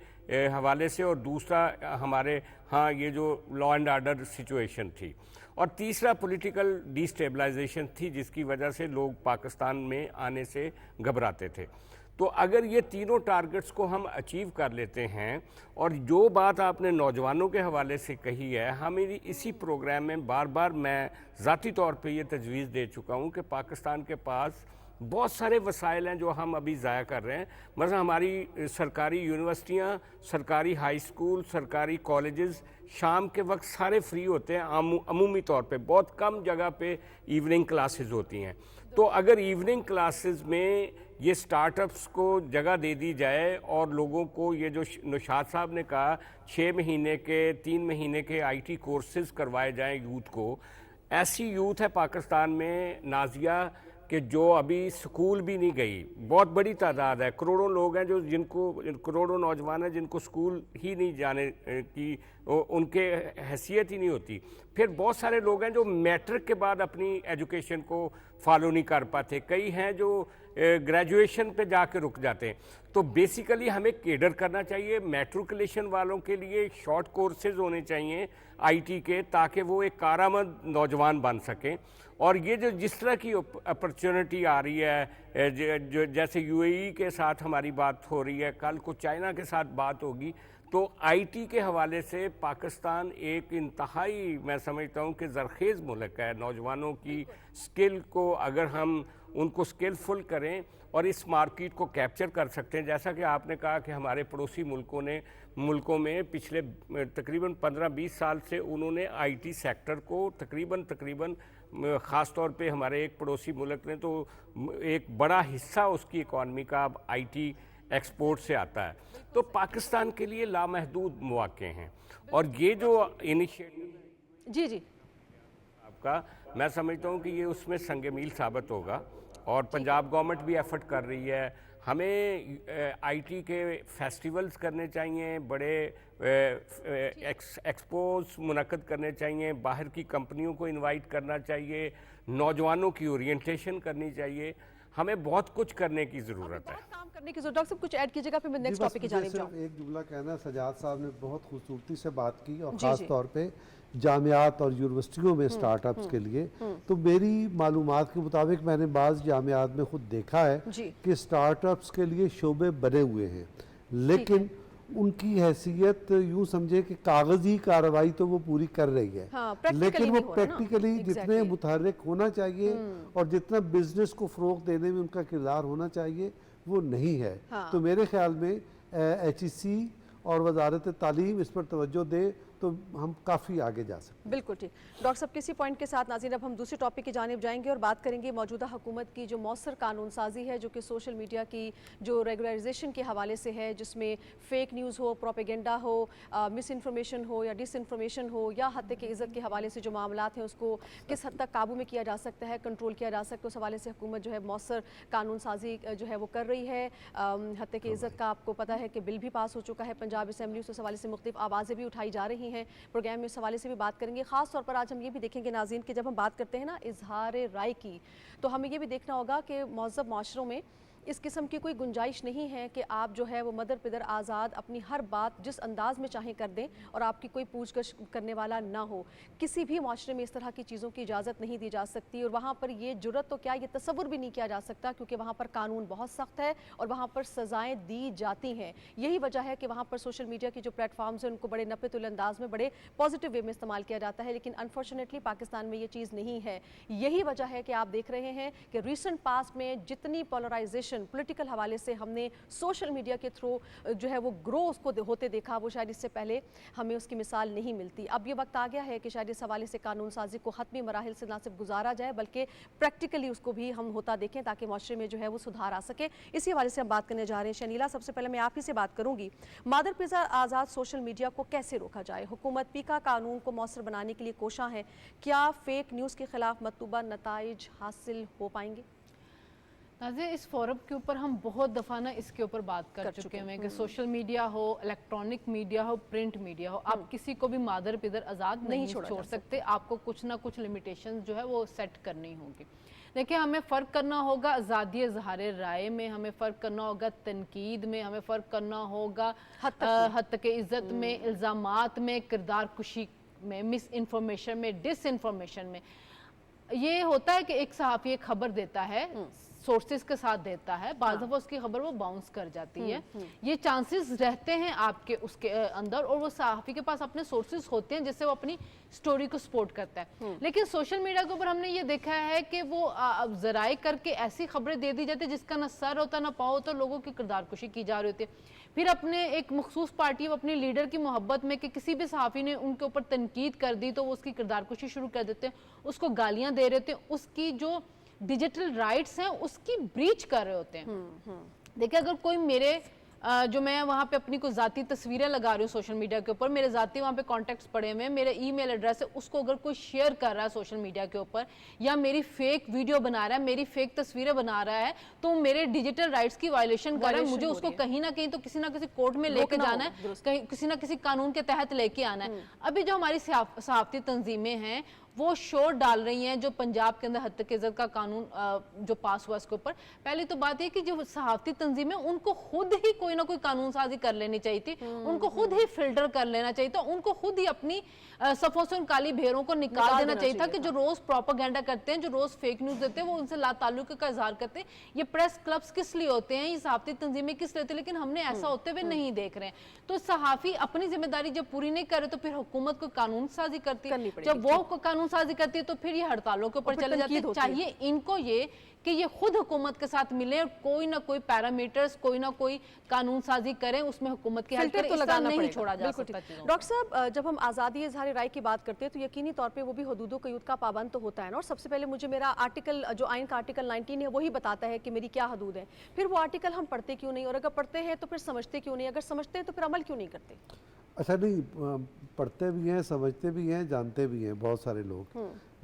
Speaker 6: حوالے سے, اور دوسرا ہمارے ہاں یہ جو لا اینڈ آرڈر سچویشن تھی, اور تیسرا پولیٹیکل ڈی اسٹیبلائزیشن تھی جس کی وجہ سے لوگ پاکستان میں آنے سے گھبراتے تھے. تو اگر یہ تینوں ٹارگٹس کو ہم اچیو کر لیتے ہیں, اور جو بات آپ نے نوجوانوں کے حوالے سے کہی ہے, ہمیں اسی پروگرام میں بار بار میں ذاتی طور پہ یہ تجویز دے چکا ہوں کہ پاکستان کے پاس بہت سارے وسائل ہیں جو ہم ابھی ضائع کر رہے ہیں. مثلا ہماری سرکاری یونیورسٹیاں, سرکاری ہائی اسکول, سرکاری کالجز شام کے وقت سارے فری ہوتے ہیں عمومی طور پہ, بہت کم جگہ پہ ایوننگ کلاسز ہوتی ہیں. تو اگر ایوننگ کلاسز میں یہ سٹارٹ اپس کو جگہ دے دی جائے اور لوگوں کو یہ جو نوشاد صاحب نے کہا 6 مہینے کے 3 مہینے کے آئی ٹی کورسز کروائے جائیں یوتھ کو, ایسی یوتھ ہے پاکستان میں نازیہ کہ جو ابھی سکول بھی نہیں گئی، بہت بڑی تعداد ہے، کروڑوں لوگ ہیں جو کروڑوں نوجوان ہیں جن کو سکول ہی نہیں جانے کی ان کے حیثیت ہی نہیں ہوتی. پھر بہت سارے لوگ ہیں جو میٹرک کے بعد اپنی ایجوکیشن کو فالو نہیں کر پاتے، کئی ہیں جو گریجویشن پہ جا کے رک جاتے ہیں. تو بیسیکلی ہمیں کیڈر کرنا چاہیے. میٹرکولیشن والوں کے لیے شارٹ کورسز ہونے چاہیے آئی ٹی کے، تاکہ وہ ایک کارآمد نوجوان بن سکیں. اور یہ جو جس طرح کی اپرچونٹی آ رہی ہے، جیسے یو اے ای کے ساتھ ہماری بات ہو رہی ہے، کل کو چائنا کے ساتھ بات ہوگی، تو آئی ٹی کے حوالے سے پاکستان ایک انتہائی میں سمجھتا ہوں کہ زرخیز ملک ہے. نوجوانوں کی سکل کو اگر ہم ان کو سکلفل کریں اور اس مارکیٹ کو کیپچر کر سکتے ہیں، جیسا کہ آپ نے کہا کہ ہمارے پڑوسی ملکوں میں پچھلے تقریباً 15-20 سال سے انہوں نے آئی ٹی سیکٹر کو تقریباً خاص طور پہ ہمارے ایک پڑوسی ملک نے تو ایک بڑا حصہ اس کی اکانومی کا اب آئی ٹی ایکسپورٹ سے آتا ہے. تو پاکستان کے لیے لامحدود مواقع ہیں، اور یہ جو انیشیٹو
Speaker 1: جی
Speaker 6: آپ کا، میں سمجھتا ہوں کہ یہ اس میں سنگ میل ثابت ہوگا. اور پنجاب گورنمنٹ بھی ایفرٹ کر رہی ہے. ہمیں آئی ٹی کے فیسٹیولز کرنے چاہیے، بڑے ایکسپوز منعقد کرنے چاہیے، باہر کی کمپنیوں کو انوائٹ کرنا چاہیے، نوجوانوں کی اورینٹیشن کرنی چاہیے. ہمیں بہت کچھ کرنے کی ضرورت ہے،
Speaker 1: کام کرنے کی ضرورت. ڈاکٹر صاحب کچھ ایڈ کیجیے گا، پھر میں نیکسٹ ٹاپک کی جانب جاؤں.
Speaker 3: ایک جملہ کہنا ہے، سجاد صاحب نے بہت خوبصورتی سے بات کی، اور خاص طور پہ جامعات اور یونیورسٹیوں میں سٹارٹ اپس کے لیے. تو میری معلومات کے مطابق میں نے بعض جامعات میں خود دیکھا ہے کہ سٹارٹ اپس کے لیے شعبے بنے ہوئے ہیں، لیکن ان کی حیثیت یوں سمجھے کہ کاغذی کارروائی تو وہ پوری کر رہی ہے، لیکن وہ پریکٹیکلی جتنے متحرک ہونا چاہیے اور جتنا بزنس کو فروغ دینے میں ان کا کردار ہونا چاہیے وہ نہیں ہے. تو میرے خیال میں ایچ ای سی اور وزارت تعلیم اس پر توجہ دے تو ہم کافی آگے جا سکتے ہیں.
Speaker 1: بالکل ٹھیک. ڈاکٹر صاحب کسی پوائنٹ کے ساتھ ناظرین اب ہم دوسری ٹاپک کی جانب جائیں گے اور بات کریں گے موجودہ حکومت کی جو مؤثر قانون سازی ہے جو کہ سوشل میڈیا کی جو ریگولرائزیشن کے حوالے سے ہے، جس میں فیک نیوز ہو، پروپیگنڈا ہو، مس انفارمیشن ہو یا ڈس انفارمیشن ہو، یا حتیٰ کہ عزت کے حوالے سے جو معاملات ہیں اس کو کس حد تک قابو میں کیا جا سکتا ہے، کنٹرول کیا جا سکتا ہے، اس حوالے سے حکومت جو ہے مؤثر قانون سازی جو ہے وہ کر رہی ہے. حتیٰ کہ عزت کا آپ کو پتہ ہے کہ بل بھی پاس ہو چکا ہے پنجاب اسمبلی، اس حوالے سے مختلف آوازیں بھی اٹھائی جا رہی ہیں. پروگرام میں اس حوالے سے بھی بات کریں گے. خاص طور پر آج ہم یہ بھی دیکھیں گے ناظرین کہ جب ہم بات کرتے ہیں نا اظہار رائے کی، تو ہمیں یہ بھی دیکھنا ہوگا کہ مہذب معاشروں میں اس قسم کی کوئی گنجائش نہیں ہے کہ آپ جو ہے وہ مدر پدر آزاد اپنی ہر بات جس انداز میں چاہیں کر دیں اور آپ کی کوئی پوچھ گچھ کرنے والا نہ ہو. کسی بھی معاشرے میں اس طرح کی چیزوں کی اجازت نہیں دی جا سکتی، اور وہاں پر یہ جرت تو کیا یہ تصور بھی نہیں کیا جا سکتا، کیونکہ وہاں پر قانون بہت سخت ہے اور وہاں پر سزائیں دی جاتی ہیں. یہی وجہ ہے کہ وہاں پر سوشل میڈیا کی جو پلیٹ فارمز ہیں ان کو بڑے نپے تلے انداز میں، بڑے پازیٹیو وے میں استعمال کیا جاتا ہے. لیکن انفارچونیٹلی پاکستان میں یہ چیز نہیں ہے. یہی وجہ ہے کہ آپ دیکھ رہے ہیں کہ ریسنٹ پاسٹ میں جتنی پولرائزیشن پولیٹیکل حوالے سے ہم نے سوشل میڈیا کے تھرو جو ہے وہ گرو اس کو ہوتے دیکھا، وہ شاید اس سے پہلے ہمیں اس کی مثال نہیں ملتی. اب یہ وقت آ گیا ہے کہ شاید اس حوالے سے قانون سازی کو حتمی مراحل سے نہ صرف گزارا جائے بلکہ پریکٹیکلی اس کو بھی ہم ہوتا دیکھیں تاکہ معاشرے میں جو ہے وہ سدھار آ سکے. اسی حوالے سے ہم بات کرنے جا رہے ہیں. شنیلا، سب سے پہلے میں آپ ہی سے بات کروں گی، مادر پزا آزاد سوشل میڈیا کو کیسے روکا جائے؟ حکومت پیکا قانون کو مؤثر بنانے کے لیے کوشاں ہے، کیا فیک نیوز کے خلاف مطلوبہ نتائج حاصل ہو پائیں گے؟
Speaker 2: ناظرین، اس فورم کے اوپر ہم بہت دفعہ نا اس کے اوپر بات کر چکے ہیں کہ سوشل میڈیا ہو، الیکٹرانک میڈیا ہو، پرنٹ میڈیا ہو، آپ کسی کو بھی مادر پدر آزاد نہیں چھوڑ سکتے. آپ کو کچھ نہ کچھ لیمیٹیشن جو ہے وہ سیٹ کرنی ہوگی. دیکھیں، ہمیں فرق کرنا ہوگا آزادی اظہار رائے میں، ہمیں فرق کرنا ہوگا تنقید میں، ہمیں فرق کرنا ہوگا حد عزت میں، الزامات میں، کردار کشی میں، مس انفارمیشن میں، ڈس انفارمیشن میں. یہ ہوتا ہے کہ ایک صحافی ایک خبر دیتا ہے، سورسز کے ساتھ دیتا ہے، بعض دفعہ اس کی خبر وہ باؤنس کر جاتی ہے. یہ چانسز رہتے ہیں آپ کے اس کے اندر، اور وہ صحافی کے پاس اپنے سورسز ہوتے ہیں جس سے وہ اپنی سٹوری کو سپورٹ کرتا ہے. لیکن سوشل میڈیا کے اوپر ہم نے یہ دیکھا ہے کہ وہ ذرائع کر کے ایسی خبریں دے دی جاتی ہیں جس کا نہ سر ہوتا نہ پاؤ ہوتا، لوگوں کی کردار کشی کی جا رہی ہوتی ہے. پھر اپنے ایک مخصوص پارٹی اپنے لیڈر کی محبت میں کہ کسی بھی صحافی نے ان کے اوپر تنقید کر دی تو وہ اس کی کردار کشی شروع کر دیتے ہیں، اس کو گالیاں دے رہے ہوتے ہیں، اس کی جو ڈیجیٹل رائٹس ہیں اس کی بریچ کر رہے ہوتے ہیں. دیکھیں، اگر کوئی میرے जो मैं वहाँ पे अपनी कुछ ज़ाती तस्वीरें लगा रही हूँ सोशल मीडिया के ऊपर, मेरे ज़ाती वहाँ पे कॉन्टैक्ट्स पड़े हुए हैं, मेरा ईमेल एड्रेस है, उसको अगर कोई शेयर कर रहा है सोशल मीडिया के ऊपर या मेरी फेक वीडियो बना रहा है, मेरी फेक तस्वीरें बना रहा है, तो मेरे डिजिटल राइट्स की वायलेशन कर रहा है। मुझे उसको कहीं ना कहीं तो किसी ना किसी कोर्ट में लेके जाना है, कहीं किसी ना किसी कानून के तहत लेके आना है। अभी जो हमारी सहाफती तंजीमें हैं वो शोर डाल रही हैं जो पंजाब के अंदर हद तक इज्जत का कानून जो पास हुआ इसके ऊपर। पहली तो बात है कि जो सहाफती तंजीमें उनको खुद ही कोई ना कोई कानून साजी कर लेनी चाहिए थी, उनको खुद ही फिल्टर कर लेना चाहिए था, उनको खुद ही अपनी सफों से उन काली भेड़ों को निकाल देना चाहिए था कि जो रोज प्रोपेगेंडा करते हैं, जो रोज फेक न्यूज देते हैं, वो उनसे लाताल्लुक का इजहार करते हैं। ये प्रेस क्लब्स किस लिए होते हैं, ये सहाफती तंजीमें किस लिए होती है, लेकिन हमने ऐसा होते हुए नहीं देख रहे हैं। तो सहाफी अपनी जिम्मेदारी जब पूरी नहीं करे तो फिर हुकूमत को कानून साजी करती है, जब वो कानून साजी करती है तो फिर ये हड़तालों के ऊपर चले जाते हैं। चाहिए इनको ये कि ये खुद हुकूमत के साथ मिले और कोई ना कोई पैरामीटर्स, कोई ना कोई कानून साजी करें, उसमें हुकूमत की हेल्प करें, इस तरह नहीं छोड़ा जा सकता।
Speaker 1: डॉक्टर साहब, जब हम आज़ादी इज़हार राय की बात करते हैं तो यकीनी तौर पे वो भी हदूदों क़यूद का पाबंद तो होता है ना। और सबसे पहले मुझे मेरा आर्टिकल, जो आइन का आर्टिकल 19 है, वही बताता है कि मेरी क्या हदूद है। फिर वो आर्टिकल हम पढ़ते क्यों नहीं, और अगर पढ़ते हैं तो फिर समझते क्यों नहीं, अगर समझते हैं तो फिर अमल क्यों नहीं करते?
Speaker 3: अच्छा, नहीं, पढ़ते भी हैं, समझते भी हैं, जानते भी हैं बहुत सारे लोग,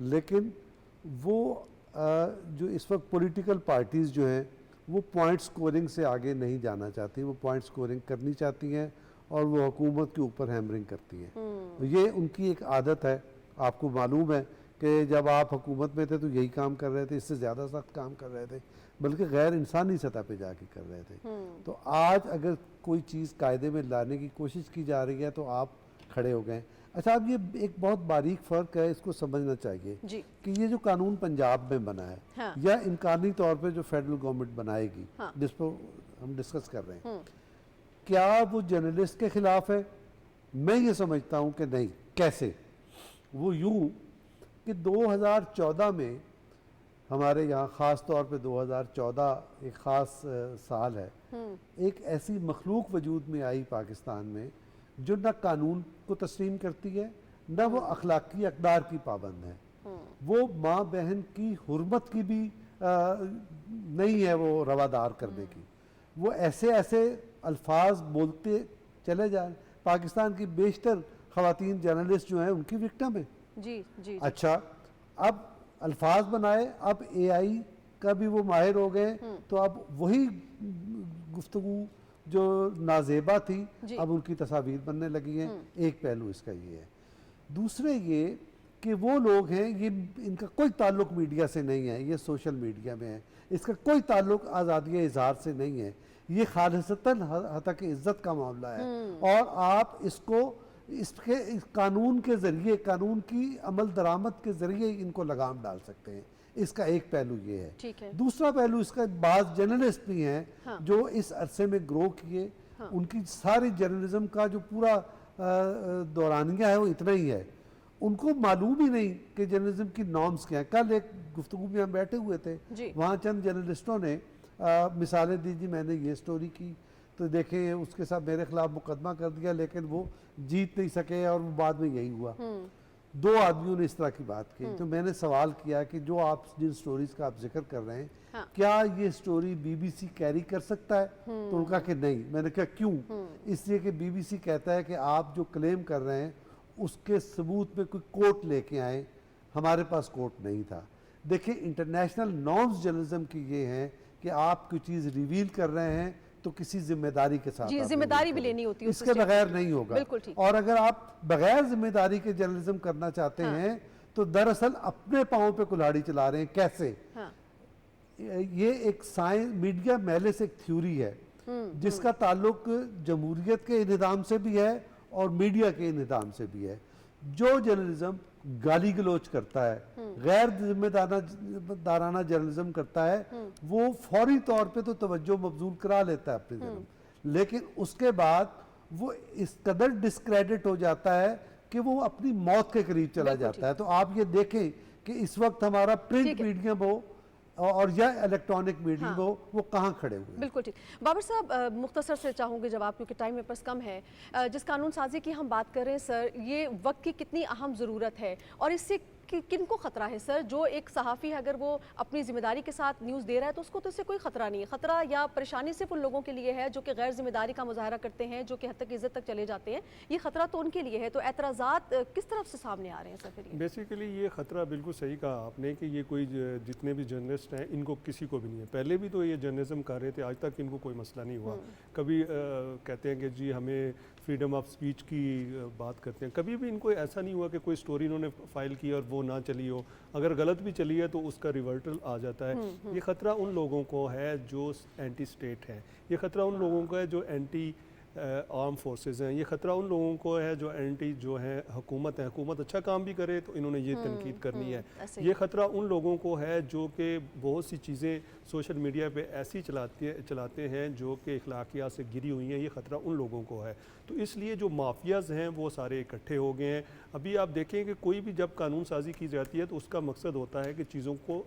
Speaker 3: लेकिन वो जो इस वक्त पॉलिटिकल पार्टीज़ जो हैं वो पॉइंट स्कोरिंग से आगे नहीं जाना चाहती, वो पॉइंट स्कोरिंग करनी चाहती हैं और वो हुकूमत के ऊपर हैमरिंग करती हैं। तो ये उनकी एक आदत है। आपको मालूम है कि जब आप हुकूमत में थे तो यही काम कर रहे थे, इससे ज़्यादा सख्त काम कर रहे थे, बल्कि गैर इंसानी सतह पे जाके कर रहे थे। तो आज अगर कोई चीज़ कायदे में लाने की कोशिश की जा रही है तो आप खड़े हो गए। अच्छा, अब ये एक बहुत बारीक फ़र्क है, इसको समझना चाहिए कि ये जो कानून पंजाब में बना है, हाँ, या इम्कानी तौर पे जो फेडरल गवर्नमेंट बनाएगी, हाँ, जिस पर हम डिस्कस कर रहे हैं, क्या वो जर्नलिस्ट के खिलाफ है? मैं ये समझता हूँ कि नहीं। कैसे? वो यूँ कि 2014 में हमारे यहाँ ख़ास तौर पे 2014 एक ख़ास साल है, एक ऐसी मखलूक वजूद में आई पाकिस्तान में जो न कानून को तस्लीम करती है, न वो अखलाकी अक़दार की पाबंद है, वो माँ बहन की हुर्मत की भी नहीं है वो रवादार करने की। वो ऐसे ऐसे अल्फाज बोलते चले जाए। पाकिस्तान की बेशतर ख़वातीन जर्नलिस्ट जो हैं उनकी विक्टिम है। जी। अच्छा, अब अल्फाज बनाए, अब AI का भी वो माहिर हो गए, तो अब वही गुफ्तगू जो नाजेबा थी अब उनकी तस्वीर बनने लगी हैं। एक पहलू इसका ये है। दूसरे ये कि वो लोग हैं, ये इनका कोई ताल्लुक मीडिया से नहीं है, ये सोशल मीडिया में है, इसका कोई ताल्लुक आज़ादी इज़हार से नहीं है, ये खालिसतन हतक इज़्ज़त का मामला है। और आप इसको इसके इस कानून के ज़रिए, कानून की अमल दरामद के ज़रिए इनको लगाम डाल सकते हैं। इसका एक पहलू ये है। दूसरा पहलू इसका, बाज़ जर्नलिस्ट भी हैं, हाँ, जो इस अरसे में ग्रो किए, हाँ, उनकी सारी जर्नलिज्म का जो पूरा दौरानिया है वो इतना ही है, उनको मालूम ही नहीं कि जर्नलिज्म की नॉर्म्स क्या हैं। कल एक गुफ्तगू में हम बैठे हुए थे, वहाँ चंद जर्नलिस्टों ने मिसालें दी, जी मैंने ये स्टोरी की तो देखें उसके साथ मेरे खिलाफ मुकदमा कर दिया, लेकिन वो जीत नहीं सके और वो बाद में यही हुआ। 2 आदमियों ने इस तरह की बात की। तो मैंने सवाल किया कि जो आप जिन स्टोरीज का आप जिक्र कर रहे हैं, हाँ, क्या ये स्टोरी BBC कैरी कर सकता है? तो उनका कि नहीं। मैंने कहा क्यों? इसलिए कि BBC कहता है कि आप जो क्लेम कर रहे हैं उसके सबूत में कोई कोर्ट लेके आए, हमारे पास कोर्ट नहीं था। देखिए, इंटरनेशनल नॉर्म्स जर्नलिज्म की ये हैं कि आप कोई चीज़ रिवील कर रहे हैं तो किसी जिम्मेदारी के साथ
Speaker 1: जिम्मेदारी भी लेनी होती है,
Speaker 3: इसके बगैर नहीं होगा। और अगर आप बगैर जिम्मेदारी के जर्नलिज्म करना चाहते हाँ, हैं तो दरअसल अपने पाँव पे कुल्हाड़ी चला रहे हैं। कैसे? हाँ, ये एक साइंस मीडिया मैलेस एक थ्योरी है जिसका ताल्लुक जमहूरियत के निज़ाम से भी है और मीडिया के निज़ाम से भी है। जो जर्नलिज्म गाली गलोच करता है, गैर जिम्मेदाराना जर्नलिज्म करता है, वो फौरी तौर पे तो तवज्जो मबजूल करा लेता है अपनी जर्नलिज्म, लेकिन उसके बाद वो इस कदर डिस्क्रेडिट हो जाता है कि वो अपनी मौत के करीब चला जाता है। तो आप ये देखें कि इस वक्त हमारा प्रिंट मीडियम हो और या इलेक्ट्रॉनिक मीडिया हाँ, वो कहाँ खड़े हुए?
Speaker 1: बिल्कुल ठीक। बाबर साहब, मुख्तसर से चाहूँगी जवाब, क्योंकि टाइम में पास कम है। जिस कानून साजी की हम बात कर रहे हैं सर, ये वक्त की कितनी अहम ज़रूरत है और इससे किन को खतरा है सर? जो एक सहाफ़ी है अगर वो अपनी जिम्मेदारी के साथ न्यूज़ दे रहा है तो उसको तो इससे कोई खतरा नहीं है। खतरा या परेशानी सिर्फ उन लोगों के लिए है जो कि गैर जिम्मेदारी का मुजाहरा करते हैं, जो कि हद तक इज्जत तक चले जाते हैं, ये खतरा तो उनके लिए है। तो एतराज़ात किस तरफ से सामने आ रहे हैं सर फिर ये?
Speaker 4: बेसिकली ये ख़तरा बिल्कुल सही कहा आपने कि ये कोई जितने भी जर्नलिस्ट हैं इनको किसी को भी नहीं है। पहले भी तो ये जर्नलिज्म कर रहे थे, आज तक इनको कोई मसला नहीं हुआ। कभी कहते हैं कि जी हमें फ्रीडम ऑफ स्पीच की बात करते हैं, कभी भी इनको ऐसा नहीं हुआ कि कोई स्टोरी इन्होंने फाइल की और वो ना चली हो, अगर गलत भी चली है तो उसका रिवर्टल आ जाता है। ये ख़तरा उन लोगों को है जो एंटी स्टेट हैं, ये ख़तरा उन लोगों को है जो एंटी आर्म फोर्सेस हैं, ये ख़तरा उन लोगों को है जो एंटी जो है हुकूमत है, हुकूमत अच्छा काम भी करे तो इन्होंने ये तनकीद करनी है। ये ख़तरा उन लोगों को है जो कि बहुत सी चीज़ें सोशल मीडिया पे ऐसी चलाते हैं जो कि अखलाकियात से गिरी हुई हैं, ये ख़तरा उन लोगों को है। तो इसलिए जो माफियाज़ हैं वो सारे इकट्ठे हो गए हैं। अभी आप देखें कि कोई भी जब कानून साजी की जाती है तो उसका मकसद होता है कि चीज़ों को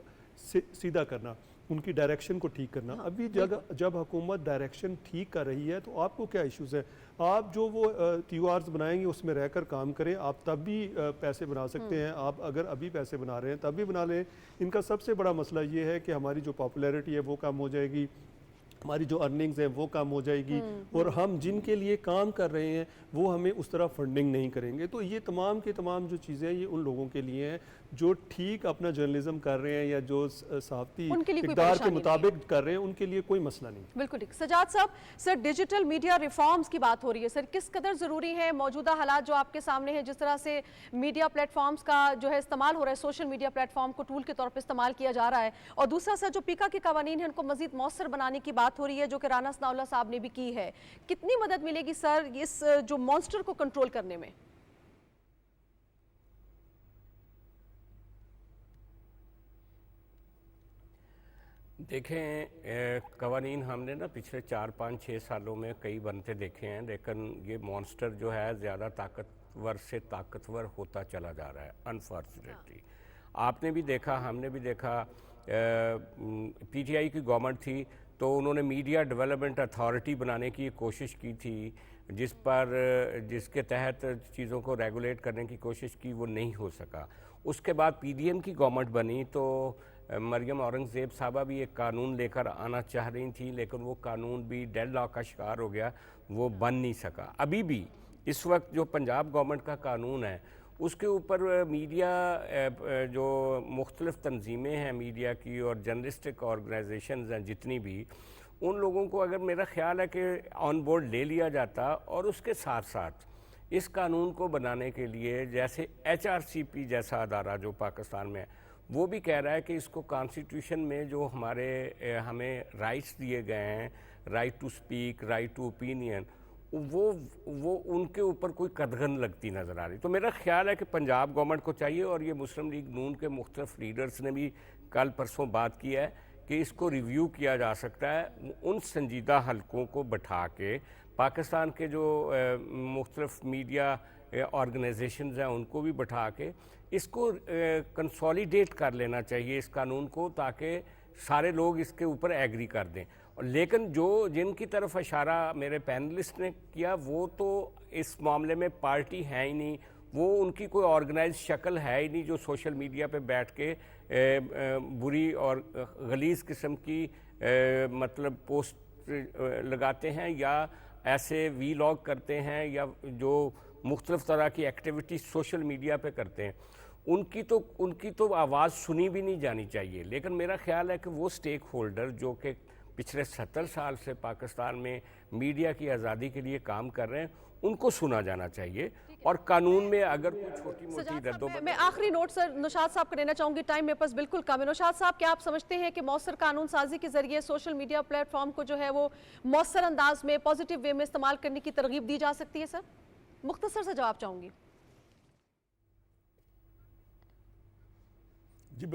Speaker 4: सीधा करना, उनकी डायरेक्शन को ठीक करना। अभी जब हुकूमत डायरेक्शन ठीक कर रही है तो आपको क्या इश्यूज़ हैं? आप जो वो TORs बनाएंगे उसमें रहकर काम करें, आप तब भी पैसे बना सकते हैं। आप अगर अभी पैसे बना रहे हैं तब भी बना लें। इनका सबसे बड़ा मसला ये है कि हमारी जो पॉपुलैरिटी है वो कम हो जाएगी, हमारी जो अर्निंग्स हैं वो कम हो जाएगी, और हम जिनके लिए काम कर रहे हैं वो हमें उस तरह फंडिंग नहीं करेंगे। तो ये तमाम के तमाम जो चीज़ें हैं ये उन लोगों के लिए हैं जो ठीक अपना जर्नलिज्म कर रहे हैं या जो सहाफ़ती इक़दार के मुताबिक कर रहे हैं, उनके लिए कोई मसला नहीं।
Speaker 1: बिल्कुल ठीक। सजाद साहब, सर डिजिटल मीडिया रिफॉर्म्स की बात हो रही है, सर किस कदर ज़रूरी है मौजूदा हालात जो आपके सामने है, जिस तरह से मीडिया प्लेटफॉर्म्स का जो है इस्तेमाल हो रहा है, सोशल मीडिया प्लेटफॉर्म को टूल के तौर पर इस्तेमाल किया जा रहा है, और दूसरा सर जो पीका के कवानीन है उनको मज़ीद मौसर बनाने की बात हो रही है जो कि राना सनाउल्लाह साहब ने भी की है। कितनी मदद मिलेगी सर इस जो मॉन्स्टर को कंट्रोल करने में?
Speaker 6: देखें, कवानीन हमने ना पिछले 4-5-6 सालों में कई बनते देखे हैं, लेकिन ये मॉन्स्टर जो है ज़्यादा ताकतवर से ताकतवर होता चला जा रहा है अनफॉर्चुनेटली। आपने भी देखा, हमने भी देखा, PTI की गवर्नमेंट थी तो उन्होंने मीडिया डेवलपमेंट अथॉरिटी बनाने की कोशिश की थी, जिसके तहत चीज़ों को रेगुलेट करने की कोशिश की, वो नहीं हो सका। उसके बाद PDM की गवर्नमेंट बनी तो मरियम औरंगज़ेब साहबा भी एक कानून लेकर आना चाह रही थी, लेकिन वो कानून भी डेडलॉक का शिकार हो गया, वो बन नहीं सका। अभी भी इस वक्त जो पंजाब गवर्नमेंट का कानून है उसके ऊपर मीडिया जो मुख्तलिफ तंजीमें हैं मीडिया की और जर्नलिस्टिक ऑर्गेनाइजेशंस हैं जितनी भी, उन लोगों को अगर मेरा ख्याल है कि ऑन बोर्ड ले लिया जाता, और उसके साथ साथ इस कानून को बनाने के लिए जैसे HRCP जैसा अदारा जो पाकिस्तान में है वो भी कह रहा है कि इसको कॉन्स्टिट्यूशन में जो हमें राइट्स दिए गए हैं, right to speak, right to opinion, वो उनके ऊपर कोई कदगन लगती नज़र आ रही। तो मेरा ख्याल है कि पंजाब गवर्नमेंट को चाहिए, और ये मुस्लिम लीग नून के मुख्तलिफ लीडर्स ने भी कल परसों बात की है कि इसको रिव्यू किया जा सकता है, उन संजीदा हलकों को बैठा के पाकिस्तान के जो मुख्तलिफ मीडिया ऑर्गेनाइजेशंस हैं उनको भी बैठा के इसको कंसोलिडेट कर लेना चाहिए इस कानून को, ताकि सारे लोग इसके ऊपर एग्री कर दें। लेकिन जिनकी तरफ इशारा मेरे पैनलिस्ट ने किया वो तो इस मामले में पार्टी है ही नहीं, वो उनकी कोई ऑर्गेनाइज शक्ल है ही नहीं जो सोशल मीडिया पे बैठ के बुरी और गलीज़ किस्म की मतलब पोस्ट लगाते हैं या ऐसे वीलॉग करते हैं या जो मुख्तलिफ तरह की एक्टिविटी सोशल मीडिया पे करते हैं। उनकी तो आवाज़ सुनी भी नहीं जानी चाहिए। लेकिन मेरा ख्याल है कि वो स्टेक होल्डर जो कि पिछले 70 साल से पाकिस्तान में मीडिया की आज़ादी के लिए काम कर रहे हैं उनको सुना जाना चाहिए, और कानून में अगर कोई छोटी मोटी रद्दोबदल।
Speaker 1: मैं आखिरी नोट सर नौशाद साहब को देना चाहूँगी, टाइम मेरे पास बिल्कुल कम है। नौशाद साहब, क्या आप समझते हैं कि मौसर कानून साजी के जरिए सोशल मीडिया प्लेटफॉर्म को जो है वो मौसर अंदाज में पॉजिटिव वे में इस्तेमाल करने की तरगीब दी जा सकती है? सर मुख्तसर से जवाब चाहूँगी।
Speaker 5: जी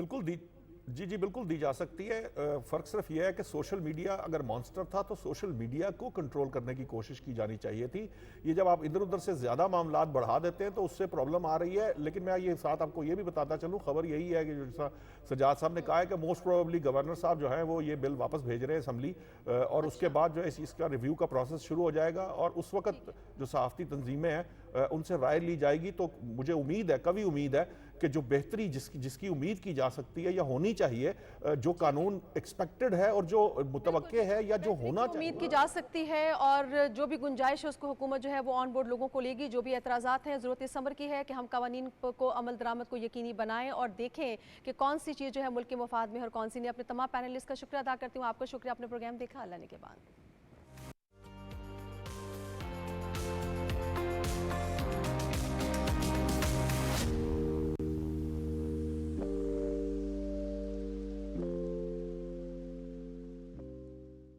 Speaker 5: बिल्कुल दी जा सकती है। फ़र्क सिर्फ यह है कि सोशल मीडिया अगर मॉन्स्टर था तो सोशल मीडिया को कंट्रोल करने की कोशिश की जानी चाहिए थी। ये जब आप इधर उधर से ज़्यादा मामलात बढ़ा देते हैं तो उससे प्रॉब्लम आ रही है। लेकिन मैं ये साथ आपको ये भी बताता चलूँ, खबर यही है कि जैसा सजाद साहब ने कहा है कि मोस्ट प्रोबेबली गवर्नर साहब जो है वो ये बिल वापस भेज रहे हैं असम्बली, और उसके बाद जो है इसका रिव्यू का प्रोसेस शुरू हो जाएगा, और उस वक्त जो सहाफ़ती तंजीमें हैं उनसे राय ली जाएगी। तो मुझे उम्मीद है, कभी उम्मीद है کہ جو بہتری جس کی امید کی جا سکتی ہے یا ہونی چاہیے، جو قانون ایکسپیکٹڈ ہے اور جو متوقع ہے یا جو ہونا چاہیے،
Speaker 1: امید کی جا سکتی ہے، اور جو بھی گنجائش ہے اس کو حکومت جو ہے وہ آن بورڈ لوگوں کو لے گی. جو بھی اعتراضات ہیں، ضرورت اس امر کی ہے کہ ہم قوانین کو عمل درآمد کو یقینی بنائیں اور دیکھیں کہ کون سی چیز جو ہے ملک کے مفاد میں اور کون سی نہیں. اپنے تمام پینلسٹ کا شکریہ ادا کرتی ہوں. آپ کا شکریہ، اپنے پروگرام دیکھا. اللہ نے کے بعد.